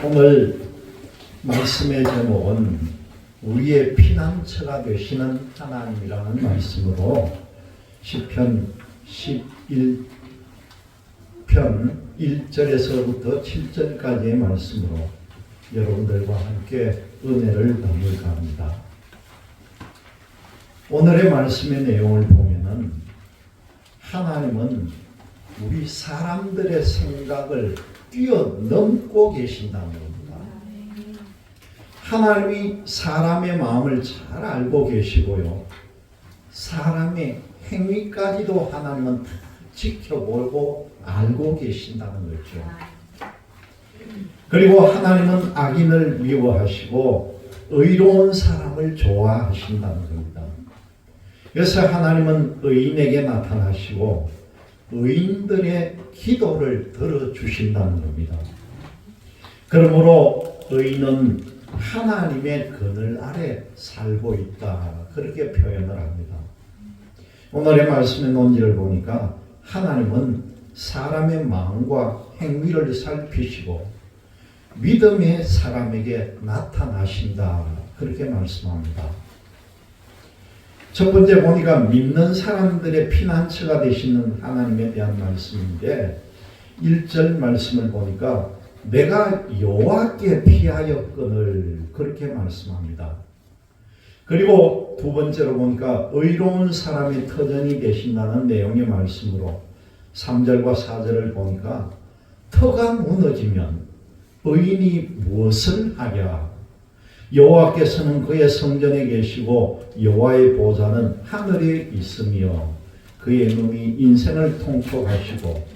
오늘 말씀의 제목은 우리의 피난처가 되시는 하나님이라는 말씀으로 시편 11편 1절에서부터 7절까지의 말씀으로 여러분들과 함께 은혜를 나눌까 합니다. 오늘의 말씀의 내용을 보면은 하나님은 우리 사람들의 생각을 뛰어넘고 계신다는 겁니다. 하나님이 사람의 마음을 잘 알고 계시고요. 사람의 행위까지도 하나님은 다 지켜보고 알고 계신다는 거죠. 그리고 하나님은 악인을 미워하시고 의로운 사람을 좋아하신다는 겁니다. 그래서 하나님은 의인에게 나타나시고 의인들의 기도를 들어주신다는 겁니다. 그러므로 의인은 하나님의 그늘 아래 살고 있다. 그렇게 표현을 합니다. 오늘의 말씀의 논지를 보니까 하나님은 사람의 마음과 행위를 살피시고 믿음의 사람에게 나타나신다. 그렇게 말씀합니다. 첫 번째 보니까 믿는 사람들의 피난처가 되시는 하나님에 대한 말씀인데 1절 말씀을 보니까 내가 여호와께 피하였거늘 그렇게 말씀합니다. 그리고 두 번째로 보니까 의로운 사람의 터전이 되신다는 내용의 말씀으로 3절과 4절을 보니까 터가 무너지면 의인이 무엇을 하랴. 여호와께서는 그의 성전에 계시고 여호와의 보좌는 하늘에 있으며 그의 눈이 인생을 통촉하시고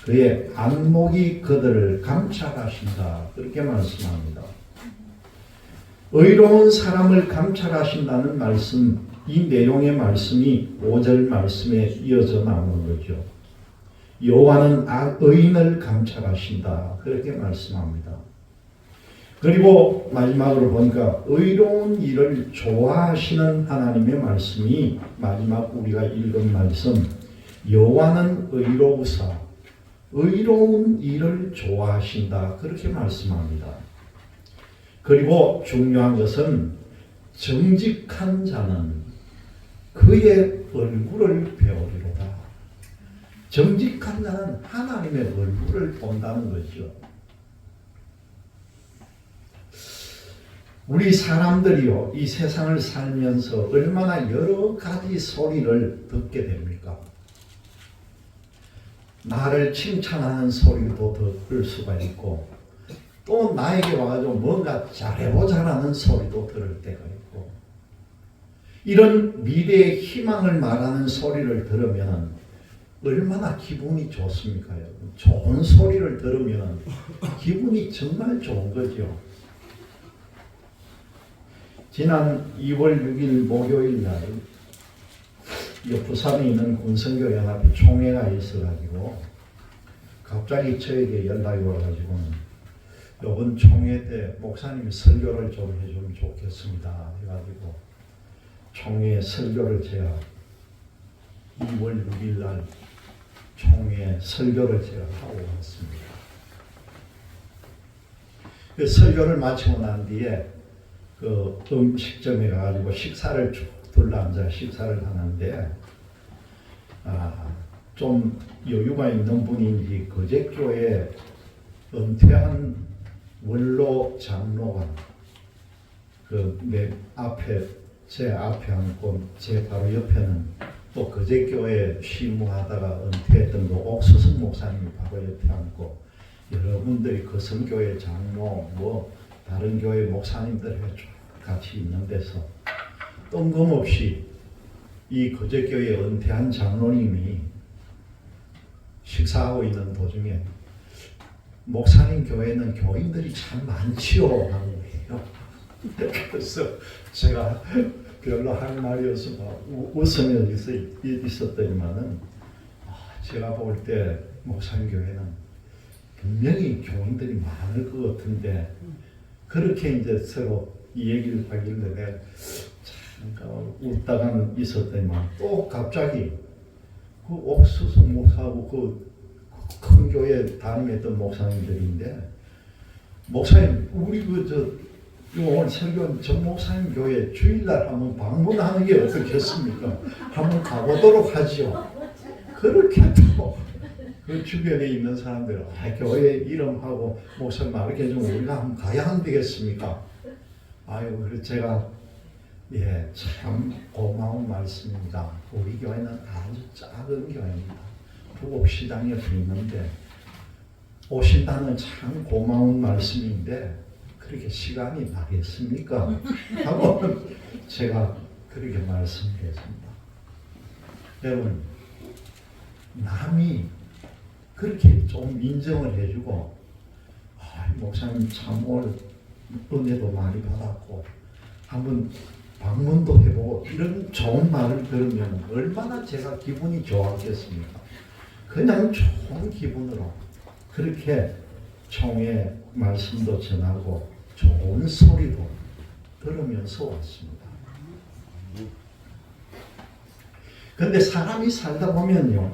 그의 안목이 그들을 감찰하신다. 그렇게 말씀합니다. 의로운 사람을 감찰하신다는 말씀, 이 내용의 말씀이 5절 말씀에 이어져 나오는 거죠. 여호와는 의인을 감찰하신다. 그렇게 말씀합니다. 그리고 마지막으로 보니까 의로운 일을 좋아하시는 하나님의 말씀이 마지막 우리가 읽은 말씀 여호와는 의로우사 의로운 일을 좋아하신다. 그렇게 말씀합니다. 그리고 중요한 것은 정직한 자는 그의 얼굴을 배우리로다. 정직한 자는 하나님의 얼굴을 본다는 거죠. 우리 사람들이요, 이 세상을 살면서 얼마나 여러 가지 소리를 듣게 됩니까? 나를 칭찬하는 소리도 들을 수가 있고, 또 나에게 와가지고 뭔가 잘해보자라는 소리도 들을 때가 있고, 이런 미래의 희망을 말하는 소리를 들으면 얼마나 기분이 좋습니까? 좋은 소리를 들으면 기분이 정말 좋은 거죠. 지난 2월 6일 목요일 날 부산에 있는 군성교연합회 총회가 있어가지고 갑자기 저에게 연락이 와가지고 이번 총회 때 목사님이 설교를 좀 해주면 좋겠습니다 해가지고 총회 설교를 제가 2월 6일 날 총회 설교를 제가 하고 왔습니다. 그 설교를 마치고 난 뒤에 그 음식점에 가가지고 식사를 쭉 둘러앉아 식사를 하는데 좀 여유가 있는 분인지 거제교회 은퇴한 원로 장로가 그 내 앞에 제 앞에 앉고 제 바로 옆에는 또 거제교회 시무하다가 은퇴했던 그 옥수승 목사님이 바로 옆에 앉고 여러분들이 거성교회 장로 뭐 다른 교회 목사님들 같이 있는 데서 뜬금없이 이 거제교회 은퇴한 장로님이 식사하고 있는 도중에 목사님 교회는 교인들이 참 많지요 하는 거예요. 그래서 제가 별로 할 말이 없어 웃으며 있었더니만은 제가 볼 때 목사님 교회는 분명히 교인들이 많을 것 같은데 그렇게 이제 서로 이 얘기를 하길래 내가 잠깐 웃다가는 있었더니만 또 갑자기 그 옥수수 목사하고 그 큰 교회 담임했던 목사님들인데 목사님, 우리 오늘 설교한 정 목사님 교회 주일날 한번 방문하는 게 어떻겠습니까? 한번 가보도록 하지요. 그렇게 또 그 주변에 있는 사람들은 교회 이름하고 목사님 말게 좀 우리가 한번 가야 안 되겠습니까? 아유, 그래서 제가 참 고마운 말씀입니다. 우리 교회는 아주 작은 교회입니다. 부곡시장에 있는데 오신다는 참 고마운 말씀인데 그렇게 시간이 나겠습니까? 하고 제가 그렇게 말씀드렸습니다. 여러분, 남이 그렇게 좀 인정을 해주고 목사님 참 오늘 은혜도 많이 받았고 한번 방문도 해보고 이런 좋은 말을 들으면 얼마나 제가 기분이 좋았겠습니까? 그냥 좋은 기분으로 그렇게 총회 말씀도 전하고 좋은 소리도 들으면서 왔습니다. 그런데 사람이 살다 보면요,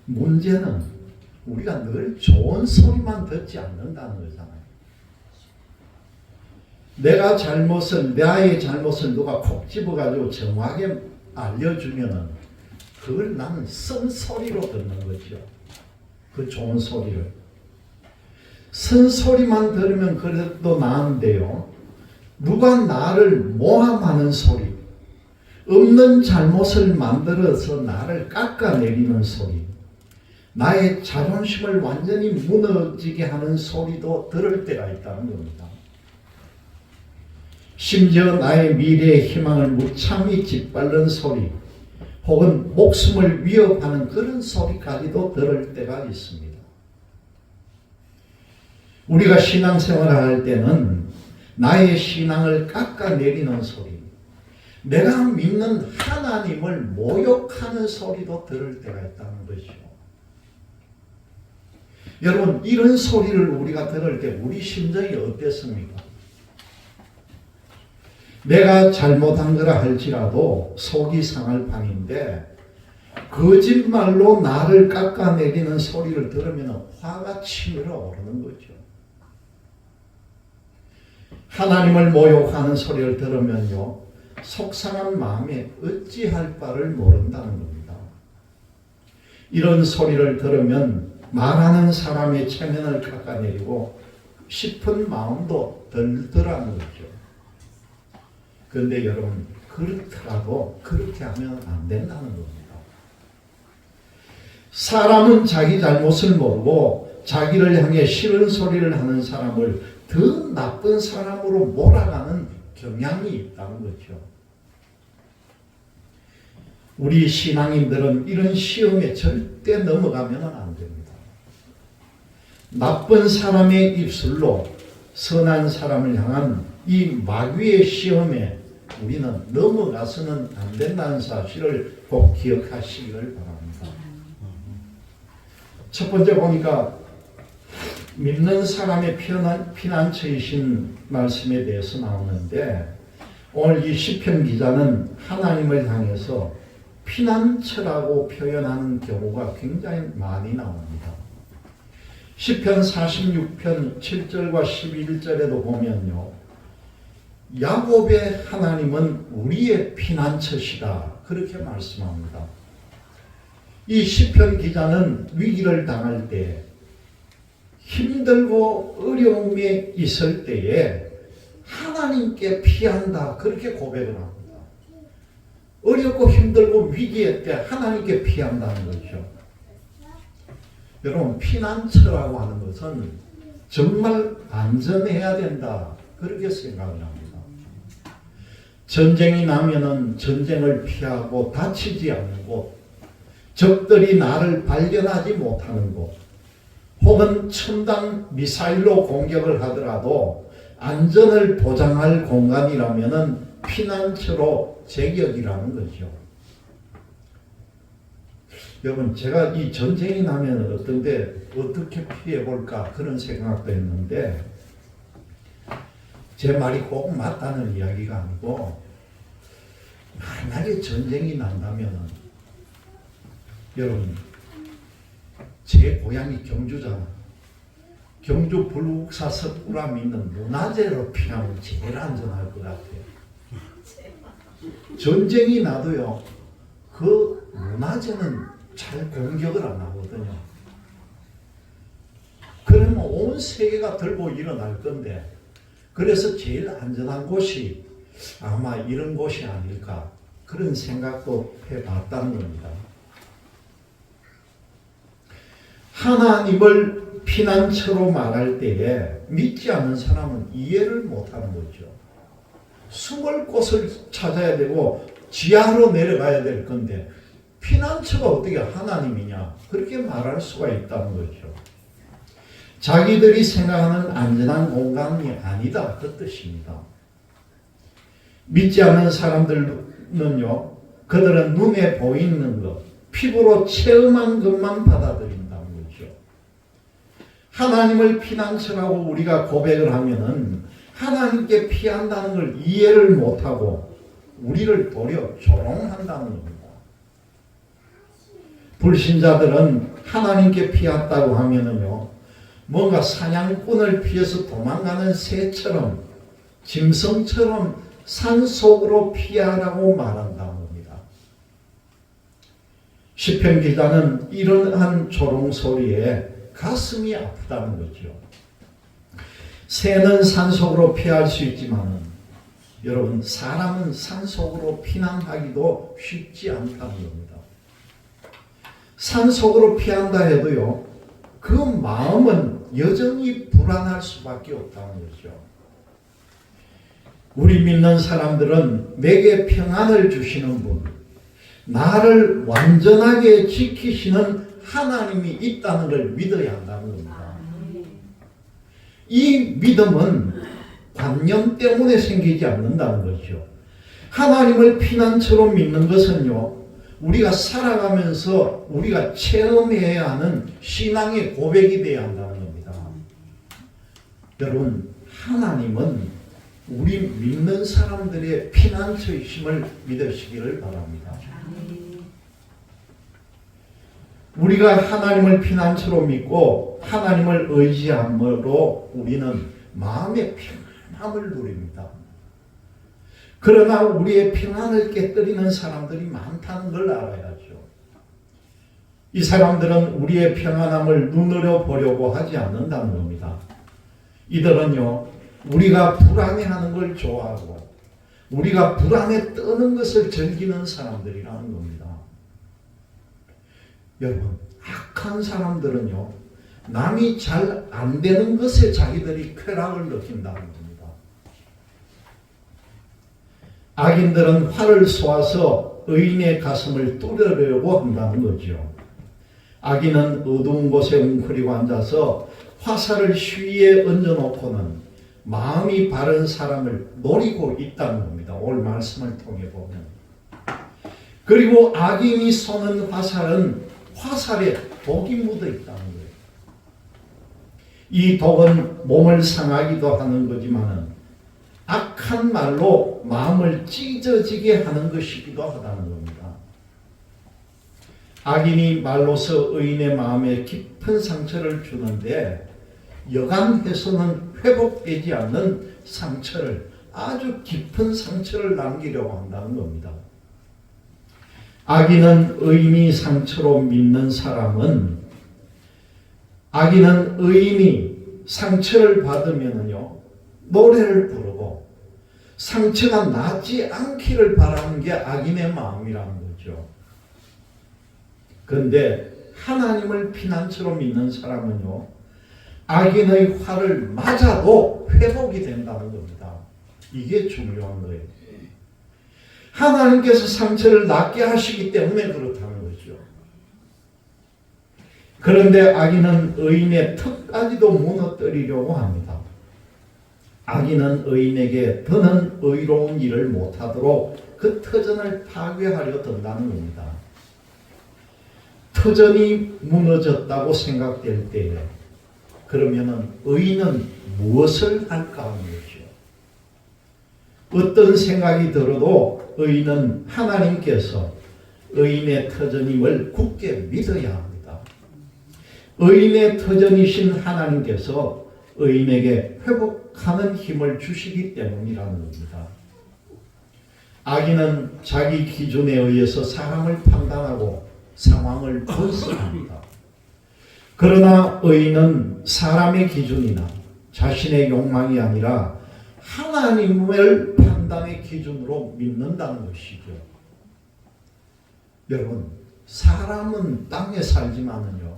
문제는 우리가 늘 좋은 소리만 듣지 않는다는 거잖아요. 나의 잘못을 누가 콕 집어가지고 정확하게 알려주면은 그걸 나는 쓴소리로 듣는 거죠. 그 좋은 소리를. 쓴소리만 들으면 그래도 나은데요. 누가 나를 모함하는 소리, 없는 잘못을 만들어서 나를 깎아내리는 소리, 나의 자존심을 완전히 무너지게 하는 소리도 들을 때가 있다는 겁니다. 심지어 나의 미래의 희망을 무참히 짓밟는 소리, 혹은 목숨을 위협하는 그런 소리까지도 들을 때가 있습니다. 우리가 신앙생활을 할 때는 나의 신앙을 깎아내리는 소리, 내가 믿는 하나님을 모욕하는 소리도 들을 때가 있다는 것이죠. 여러분, 이런 소리를 우리가 들을 때 우리 심정이 어땠습니까? 내가 잘못한 거라 할지라도 속이 상할 판인데 거짓말로 나를 깎아내리는 소리를 들으면 화가 치밀어 오르는 거죠. 하나님을 모욕하는 소리를 들으면요, 속상한 마음에 어찌할 바를 모른다는 겁니다. 이런 소리를 들으면 말하는 사람의 체면을 깎아내리고 싶은 마음도 덜덜하는 거죠. 그런데 여러분, 그렇더라도 그렇게 하면 안 된다는 겁니다. 사람은 자기 잘못을 모르고 자기를 향해 싫은 소리를 하는 사람을 더 나쁜 사람으로 몰아가는 경향이 있다는 거죠. 우리 신앙인들은 이런 시험에 절대 넘어가면 안 됩니다. 나쁜 사람의 입술로 선한 사람을 향한 이 마귀의 시험에 우리는 넘어가서는 안 된다는 사실을 꼭 기억하시기를 바랍니다. 첫 번째 보니까 믿는 사람의 피난처이신 말씀에 대해서 나오는데, 오늘 이 시편 기자는 하나님을 향해서 피난처라고 표현하는 경우가 굉장히 많이 나옵니다. 시편 46편 7절과 11절에도 보면요, 야곱의 하나님은 우리의 피난처시다, 그렇게 말씀합니다. 이 시편 기자는 위기를 당할 때, 힘들고 어려움에 있을 때에 하나님께 피한다, 그렇게 고백을 합니다. 어렵고 힘들고 위기의 때 하나님께 피한다는 거죠. 여러분, 피난처라고 하는 것은 정말 안전해야 된다, 그렇게 생각을 합니다. 전쟁이 나면은 전쟁을 피하고 다치지 않는 곳, 적들이 나를 발견하지 못하는 곳, 혹은 첨단 미사일로 공격을 하더라도 안전을 보장할 공간이라면은 피난처로 제격이라는 거죠. 여러분, 제가 이 전쟁이 나면 어떻게 피해볼까 그런 생각도 했는데, 제 말이 꼭 맞다는 이야기가 아니고, 만약에 전쟁이 난다면 여러분, 제 고향이 경주잖아. 경주 불국사 석굴암 있는 문화재로 피하면 제일 안전할 것 같아요. 전쟁이 나도요, 그 문화재는 잘 공격을 안 하거든요. 그러면 온 세계가 들고 일어날 건데, 그래서 제일 안전한 곳이 아마 이런 곳이 아닐까, 그런 생각도 해봤다는 겁니다. 하나님을 피난처로 말할 때에 믿지 않는 사람은 이해를 못하는 거죠. 숨을 곳을 찾아야 되고 지하로 내려가야 될 건데 피난처가 어떻게 하나님이냐, 그렇게 말할 수가 있다는 거죠. 자기들이 생각하는 안전한 공간이 아니다, 그 뜻입니다. 믿지 않는 사람들은요, 그들은 눈에 보이는 것, 피부로 체험한 것만 받아들인다는 거죠. 하나님을 피난처라고 우리가 고백을 하면은 하나님께 피한다는 걸 이해를 못하고 우리를 도리어 조롱한다는 겁니다. 불신자들은 하나님께 피했다고 하면은요, 뭔가 사냥꾼을 피해서 도망가는 새처럼, 짐승처럼 산속으로 피하라고 말한다는 겁니다. 시편 기자는 이러한 조롱 소리에 가슴이 아프다는 거죠. 새는 산속으로 피할 수 있지만 여러분, 사람은 산속으로 피난하기도 쉽지 않다는 겁니다. 산속으로 피한다 해도요, 그 마음은 여전히 불안할 수밖에 없다는 거죠. 우리 믿는 사람들은 내게 평안을 주시는 분, 나를 완전하게 지키시는 하나님이 있다는 걸 믿어야 한다는 겁니다. 이 믿음은 관념 때문에 생기지 않는다는 거죠. 하나님을 피난처로 믿는 것은요, 우리가 살아가면서 우리가 체험해야 하는 신앙의 고백이 되어야 한다는 겁니다. 여러분, 하나님은 우리 믿는 사람들의 피난처이심을 믿으시기를 바랍니다. 우리가 하나님을 피난처로 믿고 하나님을 의지함으로 우리는 마음의 평안함을 누립니다. 그러나 우리의 평안을 깨뜨리는 사람들이 많다는 걸 알아야죠. 이 사람들은 우리의 평안함을 눈으로 보려고 하지 않는다는 겁니다. 이들은요, 우리가 불안해하는 걸 좋아하고 우리가 불안에 떠는 것을 즐기는 사람들이라는 겁니다. 여러분, 악한 사람들은요, 남이 잘 안 되는 것에 자기들이 쾌락을 느낀다는 겁니다. 악인들은 활을 쏘아서 의인의 가슴을 뚫으려고 한다는 거죠. 악인은 어두운 곳에 웅크리고 앉아서 화살을 쉬위에 얹어놓고는 마음이 바른 사람을 노리고 있다는 겁니다. 오늘 말씀을 통해 보면. 그리고 악인이 쏘는 화살은 화살에 독이 묻어 있다는 거예요. 이 독은 몸을 상하기도 하는 거지만은 악한 말로 마음을 찢어지게 하는 것이기도 하다는 겁니다. 악인이 말로서 의인의 마음에 깊은 상처를 주는데 여간해서는 회복되지 않는 상처를, 아주 깊은 상처를 남기려고 한다는 겁니다. 악인은 의인이 상처로 믿는 사람은, 악인은 의인이 상처를 받으면요, 노래를 부르고 상처가 나지 않기를 바라는 게 악인의 마음이라는 거죠. 그런데 하나님을 피난처로 믿는 사람은요, 악인의 활을 맞아도 회복이 된다는 겁니다. 이게 중요한 거예요. 하나님께서 상처를 낫게 하시기 때문에 그렇다는 거죠. 그런데 악인은 의인의 턱까지도 무너뜨리려고 합니다. 악인은 의인에게 더는 의로운 일을 못하도록 그 터전을 파괴하려 든다는 겁니다. 터전이 무너졌다고 생각될 때에 그러면은 의인은 무엇을 할까 하는 거죠. 어떤 생각이 들어도 의인은 하나님께서 의인의 터전임을 굳게 믿어야 합니다. 의인의 터전이신 하나님께서 의인에게 회복하는 힘을 주시기 때문이라는 겁니다. 악인은 자기 기준에 의해서 사람을 판단하고 상황을 분석합니다. 그러나 의인은 사람의 기준이나 자신의 욕망이 아니라 하나님을 판단의 기준으로 믿는다는 것이죠. 여러분, 사람은 땅에 살지만은요,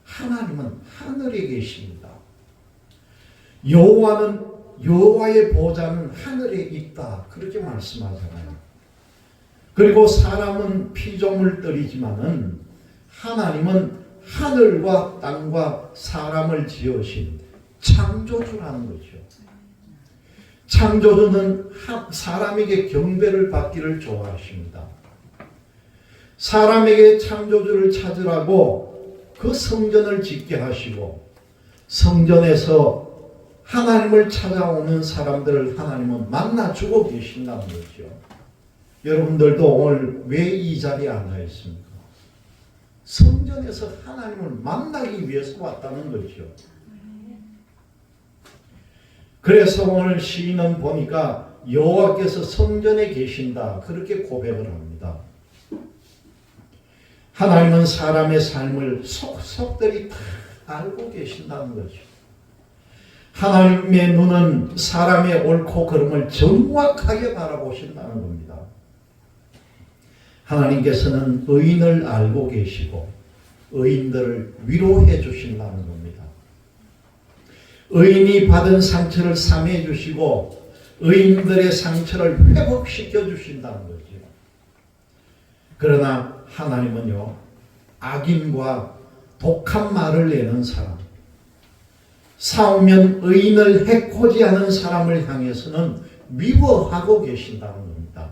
하나님은 하늘에 계십니다. 여호와의 보좌는 하늘에 있다, 그렇게 말씀하잖아요. 그리고 사람은 피조물들이지만은 하나님은 하늘과 땅과 사람을 지으신 창조주라는 거죠. 창조주는 사람에게 경배를 받기를 좋아하십니다. 사람에게 창조주를 찾으라고 그 성전을 짓게 하시고, 성전에서 하나님을 찾아오는 사람들을 하나님은 만나주고 계신다는 거죠. 여러분들도 오늘 왜 이 자리에 앉아 있습니까? 성전에서 하나님을 만나기 위해서 왔다는 거죠. 그래서 오늘 시인은 보니까 여호와께서 성전에 계신다, 그렇게 고백을 합니다. 하나님은 사람의 삶을 속속들이 다 알고 계신다는 거죠. 하나님의 눈은 사람의 옳고 그름을 정확하게 바라보신다는 겁니다. 하나님께서는 의인을 알고 계시고 의인들을 위로해 주신다는 겁니다. 의인이 받은 상처를 삼해 주시고 의인들의 상처를 회복시켜 주신다는 거죠. 그러나 하나님은요, 악인과 독한 말을 내는 사람, 싸우면 의인을 해코지 하는 사람을 향해서는 미워하고 계신다는 겁니다.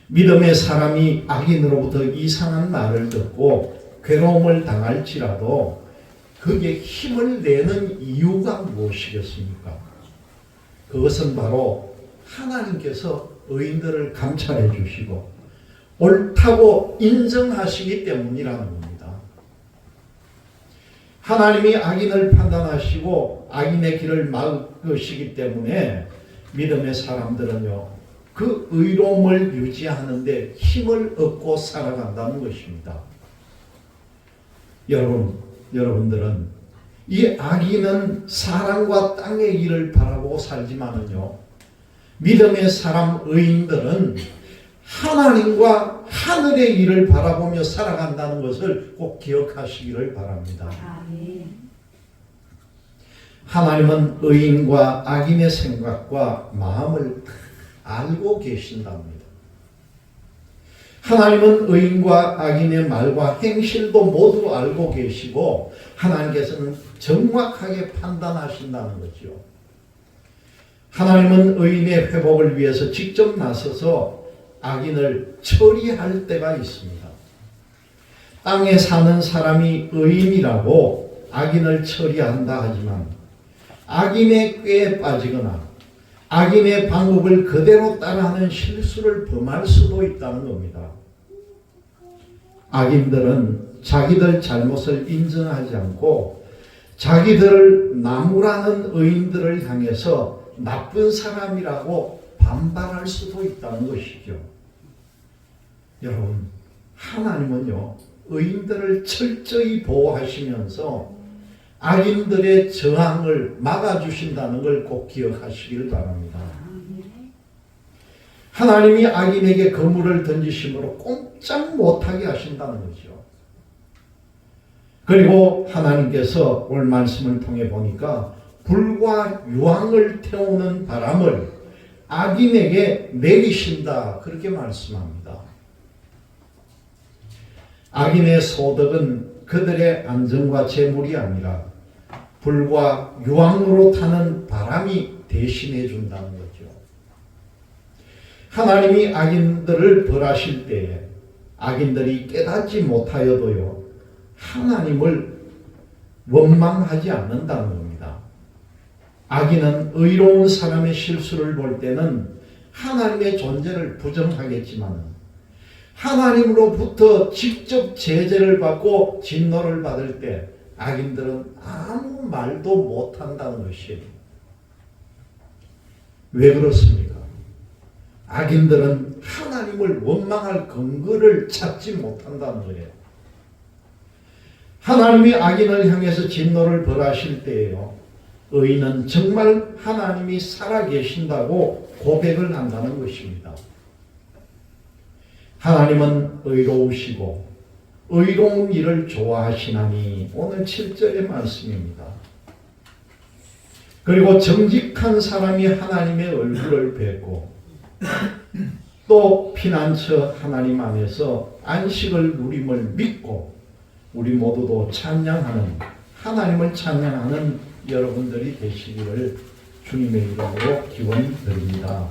믿음의 사람이 악인으로부터 이상한 말을 듣고 괴로움을 당할지라도 그게 힘을 내는 이유가 무엇이겠습니까? 그것은 바로 하나님께서 의인들을 감찰해 주시고 옳다고 인정하시기 때문이라는 겁니다. 하나님이 악인을 판단하시고 악인의 길을 막으시기 때문에 믿음의 사람들은요, 그 의로움을 유지하는데 힘을 얻고 살아간다는 것입니다. 여러분들은 이 악인은 사람과 땅의 일을 바라보고 살지만은요, 믿음의 사람 의인들은 하나님과 하늘의 일을 바라보며 살아간다는 것을 꼭 기억하시기를 바랍니다. 하나님은 의인과 악인의 생각과 마음을 알고 계신답니다. 하나님은 의인과 악인의 말과 행실도 모두 알고 계시고 하나님께서는 정확하게 판단하신다는 거죠. 하나님은 의인의 회복을 위해서 직접 나서서 악인을 처리할 때가 있습니다. 땅에 사는 사람이 의인이라고 악인을 처리한다 하지만 악인의 꾀에 빠지거나 악인의 방법을 그대로 따라하는 실수를 범할 수도 있다는 겁니다. 악인들은 자기들 잘못을 인정하지 않고 자기들을 나무라는 의인들을 향해서 나쁜 사람이라고 반발할 수도 있다는 것이죠. 여러분, 하나님은요, 의인들을 철저히 보호하시면서 악인들의 저항을 막아주신다는 걸 꼭 기억하시길 바랍니다. 하나님이 악인에게 그물을 던지심으로 꼼짝 못하게 하신다는 거죠. 그리고 하나님께서 오늘 말씀을 통해 보니까 불과 유황을 태우는 바람을 악인에게 내리신다, 그렇게 말씀합니다. 악인의 소득은 그들의 안정과 재물이 아니라 불과 유황으로 타는 바람이 대신해 준다는 거죠. 하나님이 악인들을 벌하실 때에 악인들이 깨닫지 못하여도요, 하나님을 원망하지 않는다는 겁니다. 악인은 의로운 사람의 실수를 볼 때는 하나님의 존재를 부정하겠지만 하나님으로부터 직접 제재를 받고 진노를 받을 때 악인들은 아무 말도 못한다는 것이에요. 왜 그렇습니까? 악인들은 하나님을 원망할 근거를 찾지 못한다는 거예요. 하나님이 악인을 향해서 진노를 벌하실 때에요, 의인은 정말 하나님이 살아계신다고 고백을 한다는 것입니다. 하나님은 의로우시고 의로운 일을 좋아하시나니, 오늘 7절의 말씀입니다. 그리고 정직한 사람이 하나님의 얼굴을 뵙고 또 피난처 하나님 안에서 안식을 누림을 믿고 우리 모두도 찬양하는, 하나님을 찬양하는 여러분들이 되시기를 주님의 이름으로 기원드립니다.